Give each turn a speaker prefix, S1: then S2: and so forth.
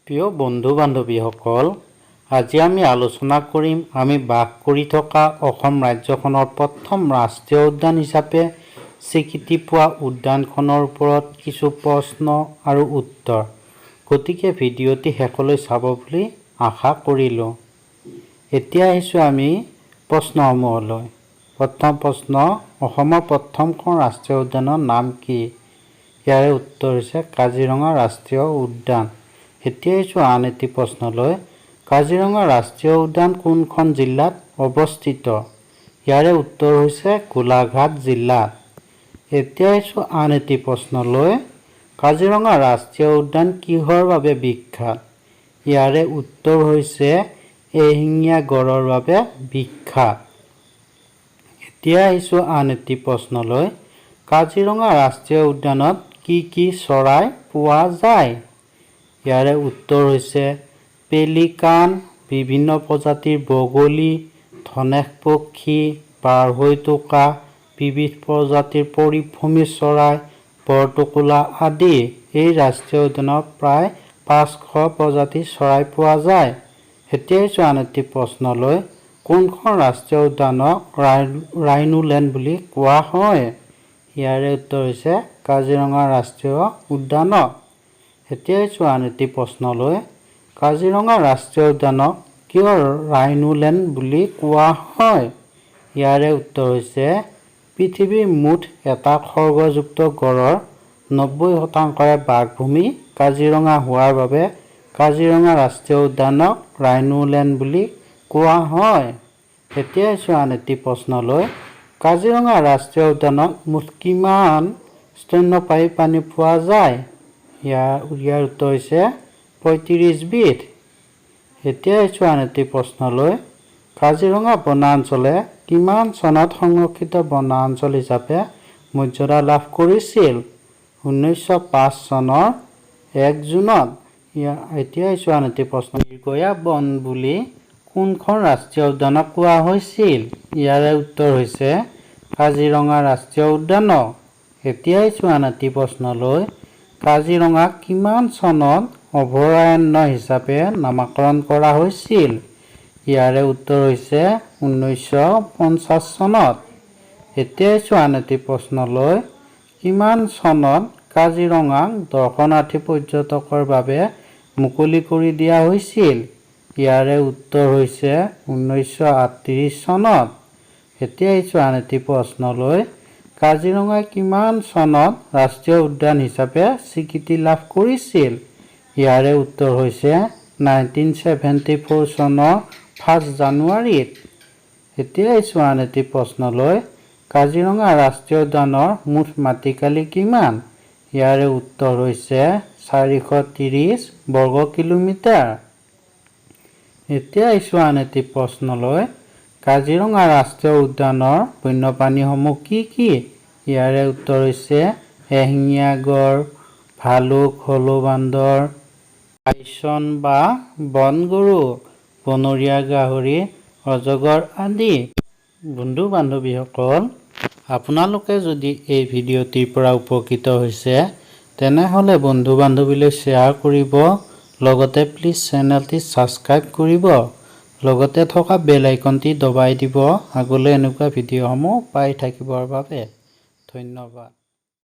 S1: প্ৰিয় বন্ধু বান্ধৱীসকল, আজি আমি আলোচনা কৰিম আমি বাস কৰি থকা অসম ৰাজ্যখনৰ প্ৰথম ৰাষ্ট্ৰীয় উদ্যান হিচাপে স্বীকৃতি পোৱা উদ্যানখনৰ ওপৰত কিছু প্ৰশ্ন আৰু উত্তৰ। গতিকে ভিডিঅ'টি শেষলৈ চাব বুলি আশা কৰিলোঁ। এতিয়া আহিছোঁ আমি প্ৰশ্নসমূহলৈ। প্ৰথম প্ৰশ্ন, অসমৰ প্ৰথমখন ৰাষ্ট্ৰীয় উদ্যানৰ নাম কি? ইয়াৰে উত্তৰ হৈছে কাজিৰঙা ৰাষ্ট্ৰীয় উদ্যান। এতিয়া আহিছোঁ আন এটি প্ৰশ্নলৈ। কাজিৰঙা ৰাষ্ট্ৰীয় উদ্যান কোনখন জিলাত অৱস্থিত? ইয়াৰে উত্তৰ হৈছে গোলাঘাট জিলাত। এতিয়া আহিছোঁ আন এটি প্ৰশ্নলৈ। কাজিৰঙা ৰাষ্ট্ৰীয় উদ্যান কিহৰ বাবে বিখ্যাত? ইয়াৰে উত্তৰ হৈছে এশিঙীয়া গড়ৰ বাবে বিখ্যাত। এতিয়া আহিছোঁ আন এটি প্ৰশ্নলৈ। কাজিৰঙা ৰাষ্ট্ৰীয় উদ্যানত কি কি চৰাই পোৱা যায়? ইয়াৰে উত্তৰ হৈছে পেলিকান, বিভিন্ন প্ৰজাতিৰ বগলী, ধনেশ পক্ষী, বাঢ়ৈটোকা, বিবিধ প্ৰজাতিৰ পৰিভ্ৰমী চৰাই, বৰটোকোলা আদি। এই ৰাষ্ট্ৰীয় উদ্যানত প্ৰায় 500 প্ৰজাতিৰ চৰাই পোৱা যায়। এতিয়া আহিছোঁ আন এটি প্ৰশ্নলৈ। কোনখন ৰাষ্ট্ৰীয় উদ্যানক ৰাইনোলেণ্ড বুলি কোৱা হয়? ইয়াৰে উত্তৰ হৈছে কাজিৰঙা ৰাষ্ট্ৰীয় উদ্যানক। এতিয়া আহিছোঁ আন এটি প্ৰশ্নলৈ। কাজিৰঙা ৰাষ্ট্ৰীয় উদ্যানক কিয় ৰাইনোলেণ্ড বুলি কোৱা হয়? ইয়াৰে উত্তৰ হৈছে পৃথিৱীৰ মুঠ এটা খড়গযুক্ত গড়ৰ 90%ৰে বাসভূমি কাজিৰঙা হোৱাৰ বাবে কাজিৰঙা ৰাষ্ট্ৰীয় উদ্যানক ৰাইনোলেণ্ড বুলি কোৱা হয়। এতিয়া আহিছোঁ আন এটি প্ৰশ্নলৈ। কাজিৰঙা ৰাষ্ট্ৰীয় উদ্যানত মুঠ কিমান স্তন্যপায়ী প্ৰাণী পোৱা যায়? ইয়াৰ উত্তৰ হৈছে 35 বিধ। এতিয়া আহিছোঁ আন এটি প্ৰশ্নলৈ। কাজিৰঙা বনাঞ্চলে কিমান চনত সংৰক্ষিত বনাঞ্চল হিচাপে মৰ্যাদা লাভ কৰিছিল? 1905 চনৰ 1 জুনত। এতিয়া আহিছোঁ আন এটি প্ৰশ্ন। মিৰ্গয়া বন বুলি কোনখন ৰাষ্ট্ৰীয় উদ্যানক কোৱা হৈছিল? ইয়াৰে উত্তৰ হৈছে কাজিৰঙা ৰাষ্ট্ৰীয় উদ্যানক। এতিয়া আহিছোঁ আন এটি প্ৰশ্নলৈ। কাজিৰঙাক কিমান চনত অভয়াৰণ্য হিচাপে নামকৰণ কৰা হৈছিল? ইয়াৰে উত্তৰ হৈছে 1950 চনত। এতিয়া আহিছোঁ আন এটি প্ৰশ্নলৈ। কিমান চনত কাজিৰঙাক দৰ্শনাৰ্থী পৰ্যটকৰ বাবে মুকলি কৰি দিয়া হৈছিল? ইয়াৰে উত্তৰ হৈছে 1938 চনত। এতিয়া আহিছোঁ আন এটি প্ৰশ্নলৈ। কাজিৰঙাই কিমান চনত ৰাষ্ট্ৰীয় উদ্যান হিচাপে স্বীকৃতি লাভ কৰিছিল? ইয়াৰে উত্তৰ হৈছে 1974 চনৰ 1 জানুৱাৰীত। এতিয়া আহিছোঁ আন এটি প্ৰশ্নলৈ। কাজিৰঙা ৰাষ্ট্ৰীয় উদ্যানৰ মুঠ মাটিকালি কিমান? ইয়াৰে উত্তৰ হৈছে 430 বৰ্গ কিলোমিটাৰ। এতিয়া আহিছোঁ আন এটি প্ৰশ্নলৈ। কাজিৰঙা ৰাষ্ট্ৰীয় উদ্যানৰ বন্যপ্ৰাণীসমূহ কি কি? ইয়াৰে উত্তৰ হৈছে এশিঙীয়া গড়, ভালুক, হলৌ বান্দৰ, বাইছন বা বনগৰু, বনৰীয়া গাহৰি, অজগৰ আদি। বন্ধু বান্ধৱীসকল, আপোনালোকে যদি এই ভিডিঅ'টিৰ পৰা উপকৃত হৈছে তেনেহ'লে বন্ধু বান্ধৱীলৈ শ্বেয়াৰ কৰিব। লগতে প্লিজ চেনেলটি ছাবস্ক্ৰাইব কৰিব। লগতে থকা বেল আইকনটি দবাই দিব আগলৈ এনেকুৱা ভিডিঅ'সমূহ পাই থাকিবৰ বাবে। ধন্যবাদ।